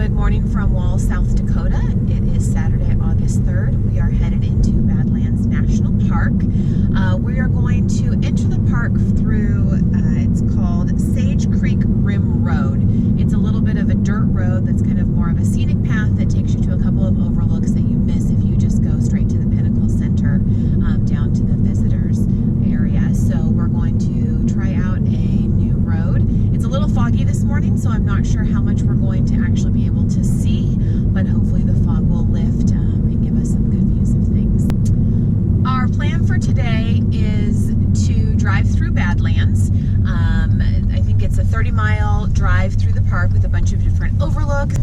Good morning from Walls, South Dakota. It is Saturday, August 3rd. We are headed into Badlands National Park. We are going to enter the park through, it's called Sage Creek Rim Road. It's a little bit of a dirt road that's kind of more of a scenic path that takes you to a couple of overlooks that you miss if you just go straight to the Pinnacles Center, down to the visitors area. So we're going to try out a new road. It's a little foggy this morning, so I'm not sure how much we're going to actually be able to see, but hopefully the fog will lift and give us some good views of things. Our plan for today is to drive through Badlands. I think it's a 30-mile drive through the park with a bunch of different overlooks.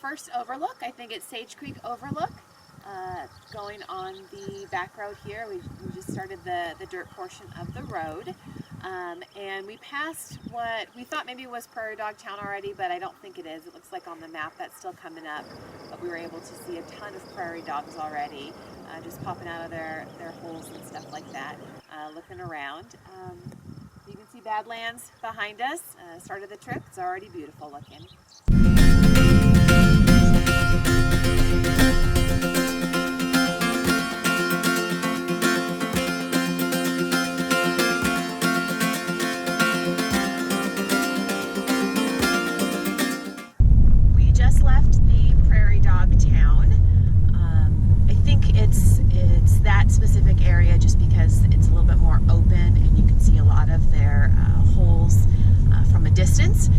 First overlook, I think it's Sage Creek Overlook, going on the back road here. We just started the dirt portion of the road, and we passed what we thought maybe was Prairie Dog Town already, but I don't think it is. It looks like on the map that's still coming up, but we were able to see a ton of prairie dogs already, just popping out of their holes and stuff like that, looking around. You can see Badlands behind us. Start of the trip, it's already beautiful looking. We just left the Prairie Dog Town. I think it's that specific area just because it's a little bit more open and you can see a lot of their holes from a distance.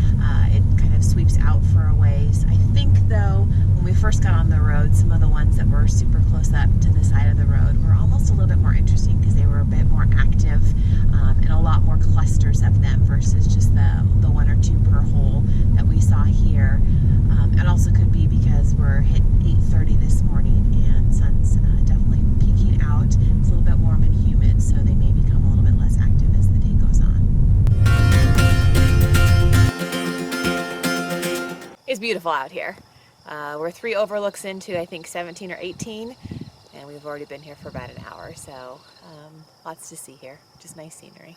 It kind of sweeps out for a ways. I think though, when we first got on the road, some of the ones that were super close up to the side of the road were almost a little bit more interesting because they were a bit more active, and a lot more clusters of them versus just the one or two per hole that we saw here. It also could be because we're hitting 8:30 this morning and sun's definitely peeking out. It's a little bit warm and humid, so they may become a little bit less active as the day goes on. It's beautiful out here. We're 3 overlooks into, I think, 17 or 18, and we've already been here for about an hour, so lots to see here. Just nice scenery.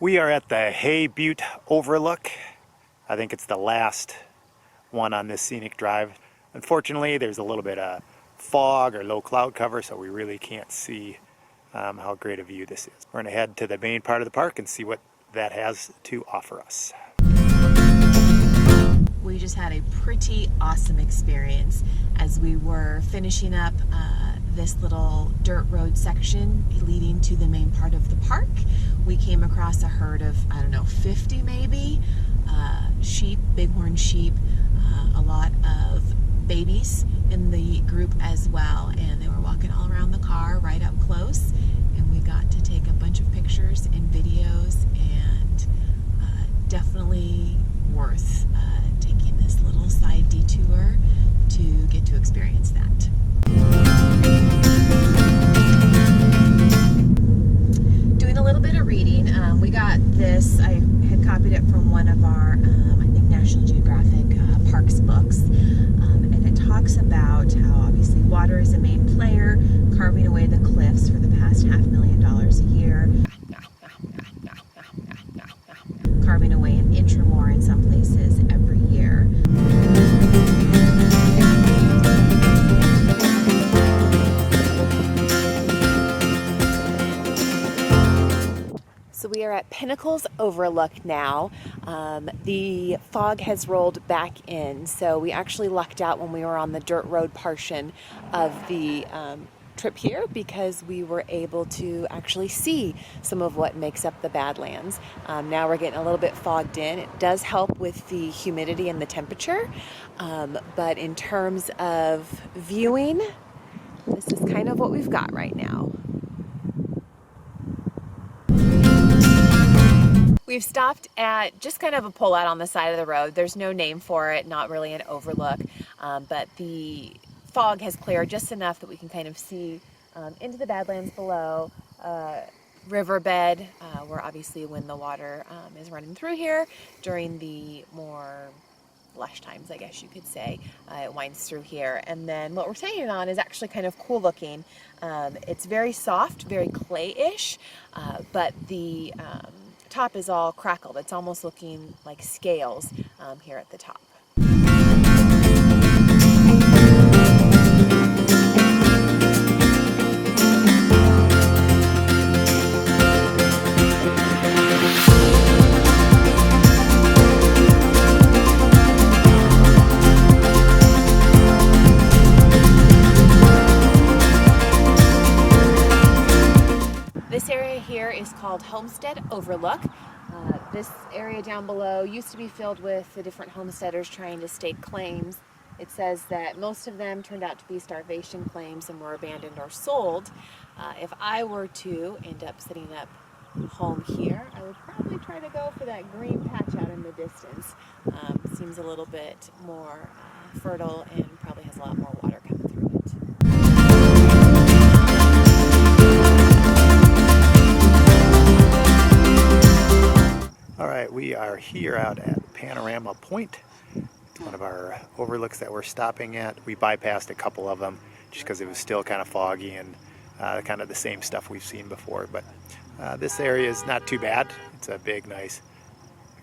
We are at the Butte Overlook. I think it's the last one on this scenic drive. Unfortunately, there's a little bit of fog or low cloud cover, so we really can't see how great a view this is. We're going to head to the main part of the park and see what that has to offer us. We just had a pretty awesome experience as we were finishing up this little dirt road section leading to the main part of the park. We came across a herd of, I don't know, 50 maybe, sheep, bighorn sheep, a lot of babies in the group as well, and they were walking all around the car right up close, and we got to take a bunch of pictures and videos, and definitely worth taking this little side detour to get to experience that. Doing a little bit of reading, we got this, I had copied it from one of our, I think National Geographic Parks books, and it talks about how obviously water is a main player, carving away the cliffs for the past $500,000 a year, carving away an inch or more in some places every year. So we are at Pinnacles Overlook now. The fog has rolled back in, so we actually lucked out when we were on the dirt road portion of the trip here because we were able to actually see some of what makes up the Badlands. Now we're getting a little bit fogged in. It does help with the humidity and the temperature, but in terms of viewing, this is kind of what we've got right now. We've stopped at just kind of a pullout on the side of the road. There's no name for it, not really an overlook, but the fog has cleared just enough that we can kind of see into the Badlands below. Riverbed, where obviously when the water is running through here during the more lush times, I guess you could say, it winds through here. And then what we're standing on is actually kind of cool looking. It's very soft, very clay-ish, but the top is all crackled. It's almost looking like scales here at the top. This area here is called Homestead Overlook. This area down below used to be filled with the different homesteaders trying to stake claims. It says that most of them turned out to be starvation claims and were abandoned or sold. If I were to end up setting up home here, I would probably try to go for that green patch out in the distance. Seems a little bit more fertile and probably has a lot more water coming through it. Alright, we are here out at Panorama Point. It's one of our overlooks that we're stopping at. We bypassed a couple of them just because it was still kind of foggy and kind of the same stuff we've seen before. But this area is not too bad. It's a big, nice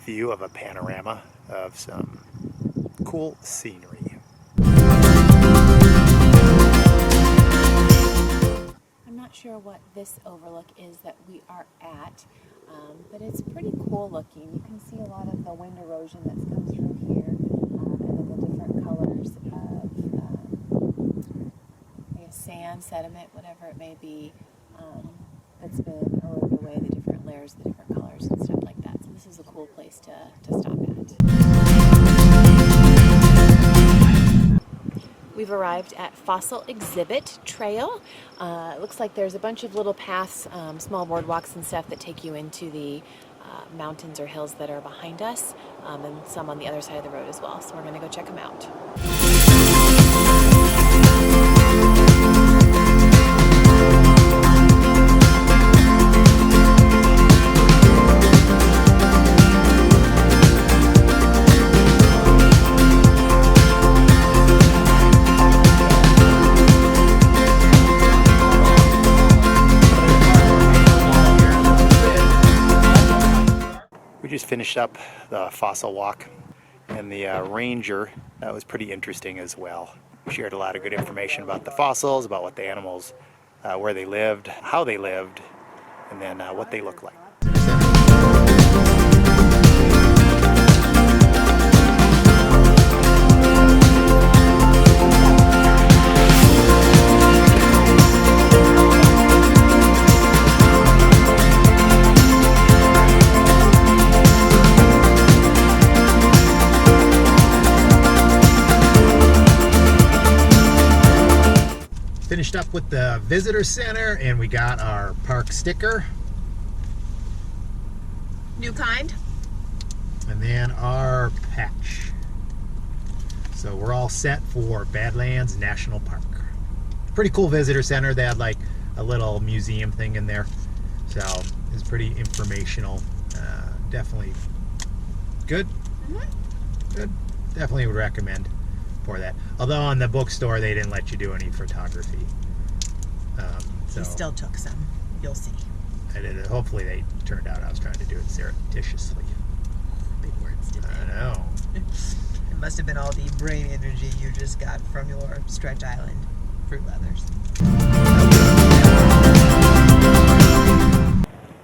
view of a panorama of some cool scenery. I'm not sure what this overlook is that we are at. But it's pretty cool looking. You can see a lot of the wind erosion that's come through here, and then the different colors of I guess sand, sediment, whatever it may be, that's been eroded away, the different layers, the different colors and stuff like that. So this is a cool place to stop at. We've arrived at Fossil Exhibit Trail. It looks like there's a bunch of little paths, small boardwalks and stuff that take you into the mountains or hills that are behind us, and some on the other side of the road as well. So we're going to go check them out. We just finished up the fossil walk, and the ranger, that was pretty interesting as well. We shared a lot of good information about the fossils, about what the animals, where they lived, how they lived, and then what they look like. Finished up with the visitor center, and we got our park sticker. New kind. And then our patch. So we're all set for Badlands National Park. Pretty cool visitor center. They had like a little museum thing in there. So it's pretty informational. Definitely good. Good. Definitely would recommend for that. Although on the bookstore they didn't let you do any photography. He still took some. You'll see. I did. Hopefully they turned out I was trying to do it surreptitiously. Big words, didn't I know. It must have been all the brain energy you just got from your Stretch Island fruit leathers.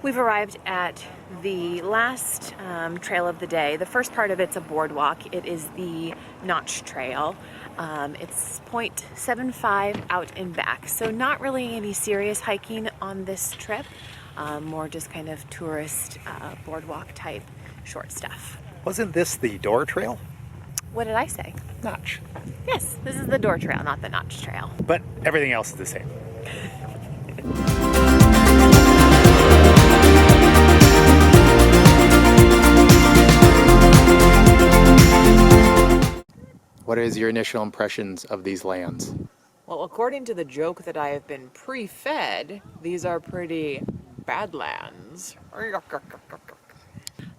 We've arrived at the last trail of the day. The first part of it's a boardwalk. It is the Knotch Trail. It's 0.75 out and back, so not really any serious hiking on this trip, more just kind of tourist boardwalk type short stuff. Wasn't this the door trail? What did I say? Notch. Yes, this is the door trail, not the Knotch Trail. But everything else is the same. What is your initial impressions of these lands? Well, according to the joke that I have been pre-fed, these are pretty badlands.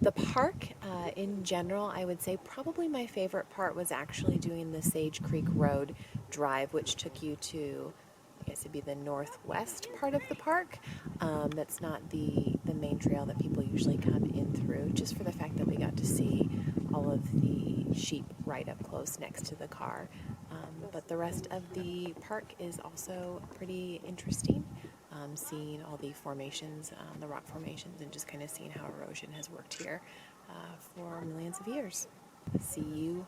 The park, in general, I would say probably my favorite part was actually doing the Sage Creek Road drive, which took you to, I guess it'd be the northwest part of the park. That's not the main trail that people usually come in through, just for the fact that we got to see all of the sheep right up close next to the car. But the rest of the park is also pretty interesting. Seeing all the formations, the rock formations, and just kind of seeing how erosion has worked here for millions of years. See you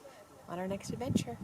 on our next adventure.